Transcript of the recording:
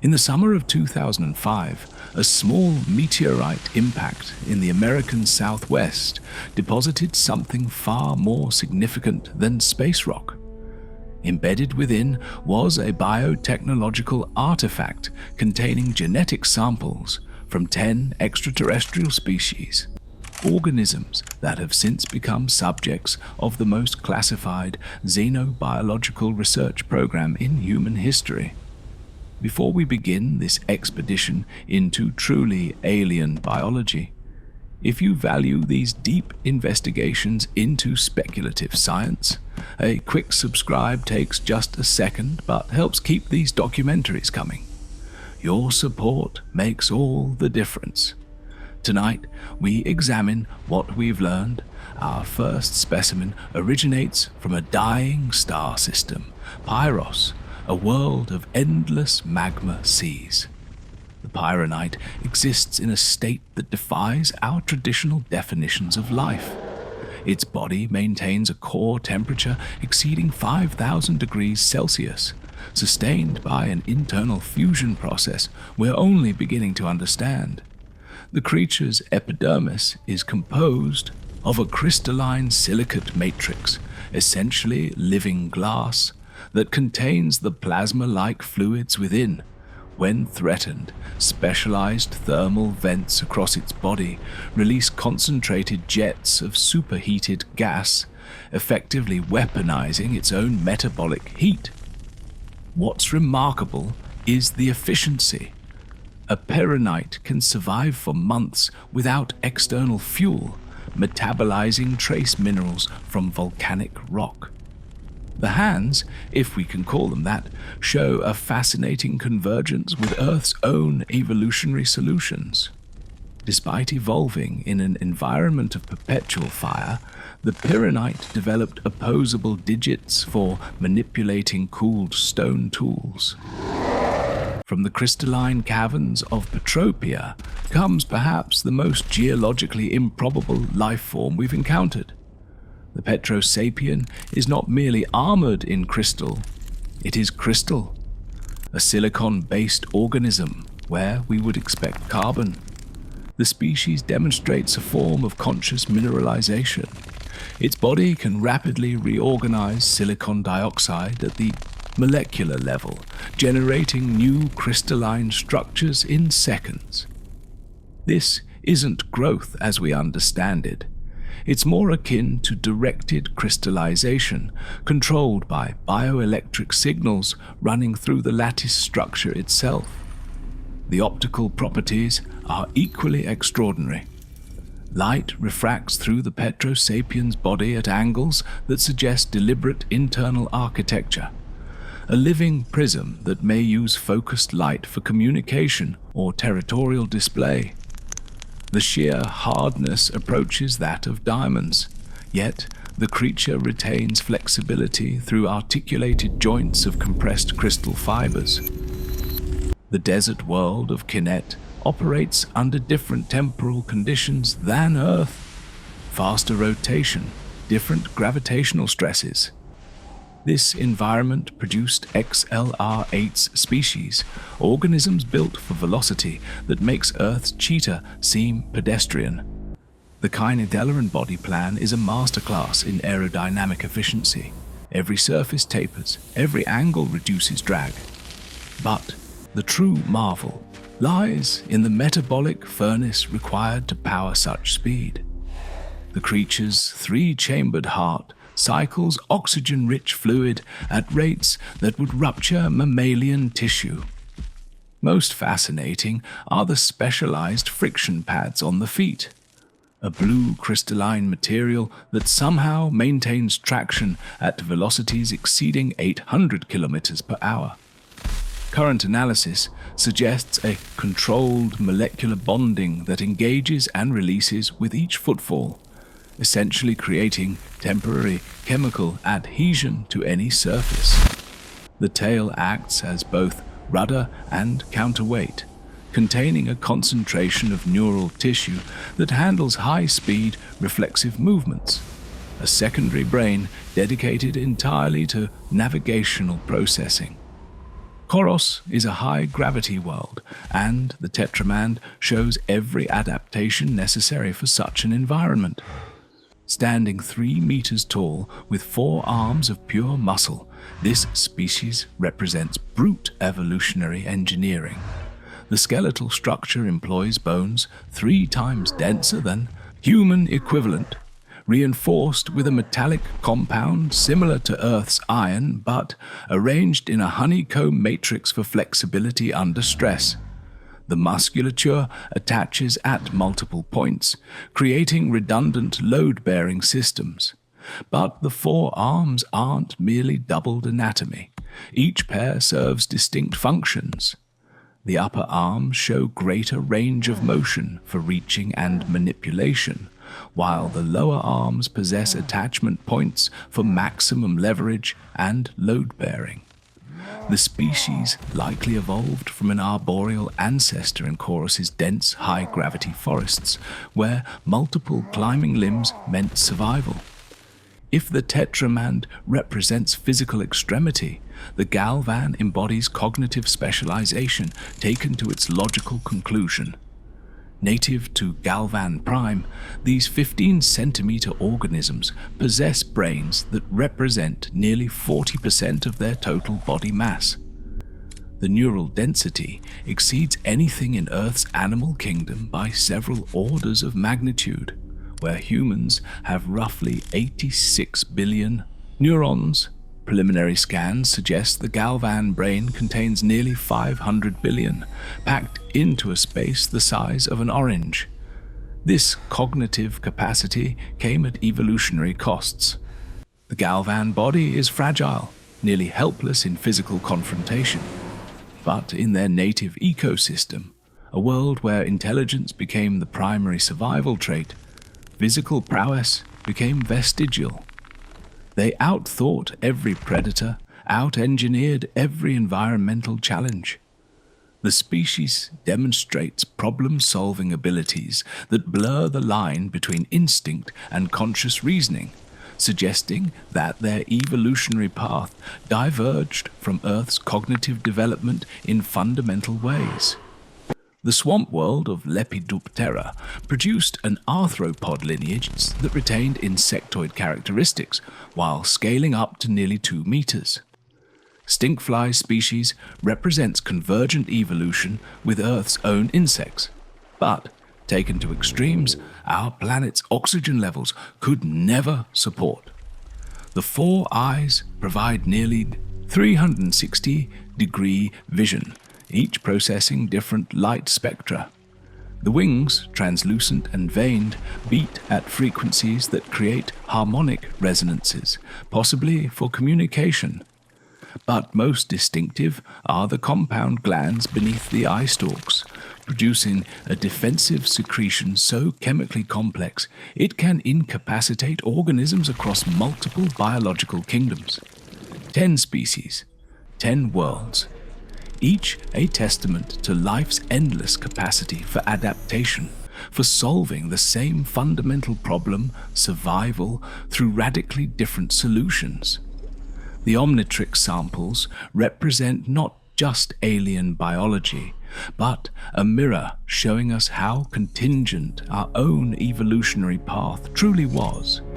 In the summer of 2005, a small meteorite impact in the American Southwest deposited something far more significant than space rock. Embedded within was a biotechnological artifact containing genetic samples from 10 extraterrestrial species, organisms that have since become subjects of the most classified xenobiological research program in human history. Before we begin this expedition into truly alien biology, if you value these deep investigations into speculative science, a quick subscribe takes just a second but helps keep these documentaries coming. Your support makes all the difference. Tonight, we examine what we've learned. Our first specimen originates from a dying star system, Pyros, a world of endless magma seas. The Pyronite exists in a state that defies our traditional definitions of life. Its body maintains a core temperature exceeding 5,000 degrees Celsius, sustained by an internal fusion process we're only beginning to understand. The creature's epidermis is composed of a crystalline silicate matrix, essentially living glass, that contains the plasma-like fluids within. When threatened, specialized thermal vents across its body release concentrated jets of superheated gas, effectively weaponizing its own metabolic heat. What's remarkable is the efficiency. A Pyronite can survive for months without external fuel, metabolizing trace minerals from volcanic rock. The hands, if we can call them that, show a fascinating convergence with Earth's own evolutionary solutions. Despite evolving in an environment of perpetual fire, the Pyronite developed opposable digits for manipulating cooled stone tools. From the crystalline caverns of Petrosapien comes perhaps the most geologically improbable life form we've encountered. The Petrosapien is not merely armored in crystal, it is crystal, a silicon-based organism where we would expect carbon. The species demonstrates a form of conscious mineralization. Its body can rapidly reorganize silicon dioxide at the molecular level, generating new crystalline structures in seconds. This isn't growth as we understand it. It's more akin to directed crystallization, controlled by bioelectric signals running through the lattice structure itself. The optical properties are equally extraordinary. Light refracts through the Petrosapien's body at angles that suggest deliberate internal architecture, a living prism that may use focused light for communication or territorial display. The sheer hardness approaches that of diamonds, yet the creature retains flexibility through articulated joints of compressed crystal fibers. The desert world of Kinet operates under different temporal conditions than Earth. Faster rotation, different gravitational stresses. This environment produced XLR8's species, organisms built for velocity that makes Earth's cheetah seem pedestrian. The Kineceleran body plan is a masterclass in aerodynamic efficiency. Every surface tapers, every angle reduces drag. But the true marvel lies in the metabolic furnace required to power such speed. The creature's three-chambered heart cycles oxygen-rich fluid at rates that would rupture mammalian tissue. Most fascinating are the specialized friction pads on the feet, a blue crystalline material that somehow maintains traction at velocities exceeding 800 kilometers per hour. Current analysis suggests a controlled molecular bonding that engages and releases with each footfall, essentially creating temporary chemical adhesion to any surface. The tail acts as both rudder and counterweight, containing a concentration of neural tissue that handles high-speed reflexive movements, a secondary brain dedicated entirely to navigational processing. Koros is a high-gravity world, and the Tetramand shows every adaptation necessary for such an environment. Standing 3 meters tall with 4 arms of pure muscle, this species represents brute evolutionary engineering. The skeletal structure employs bones 3 times denser than human equivalent, reinforced with a metallic compound similar to Earth's iron, but arranged in a honeycomb matrix for flexibility under stress. The musculature attaches at multiple points, creating redundant load-bearing systems. But the 4 arms aren't merely doubled anatomy. Each pair serves distinct functions. The upper arms show greater range of motion for reaching and manipulation, while the lower arms possess attachment points for maximum leverage and load-bearing. The species likely evolved from an arboreal ancestor in Koros's dense, high-gravity forests, where multiple climbing limbs meant survival. If the Tetramand represents physical extremity, the Galvan embodies cognitive specialization taken to its logical conclusion. Native to Galvan Prime, these 15-centimeter organisms possess brains that represent nearly 40% of their total body mass. The neural density exceeds anything in Earth's animal kingdom by several orders of magnitude, where humans have roughly 86 billion neurons. Preliminary scans suggest the Galvan brain contains nearly 500 billion, packed into a space the size of an orange. This cognitive capacity came at evolutionary costs. The Galvan body is fragile, nearly helpless in physical confrontation. But in their native ecosystem, a world where intelligence became the primary survival trait, physical prowess became vestigial. They outthought every predator, out-engineered every environmental challenge. The species demonstrates problem-solving abilities that blur the line between instinct and conscious reasoning, suggesting that their evolutionary path diverged from Earth's cognitive development in fundamental ways. The swamp world of Lepidopterran produced an arthropod lineage that retained insectoid characteristics while scaling up to nearly 2 meters. Stinkfly species represents convergent evolution with Earth's own insects, but taken to extremes, our planet's oxygen levels could never support. The 4 eyes provide nearly 360-degree vision, each processing different light spectra. The wings, translucent and veined, beat at frequencies that create harmonic resonances, possibly for communication. But most distinctive are the compound glands beneath the eye stalks, producing a defensive secretion so chemically complex it can incapacitate organisms across multiple biological kingdoms. 10 species, 10 worlds, each a testament to life's endless capacity for adaptation, for solving the same fundamental problem, survival, through radically different solutions. The Omnitrix samples represent not just alien biology, but a mirror showing us how contingent our own evolutionary path truly was.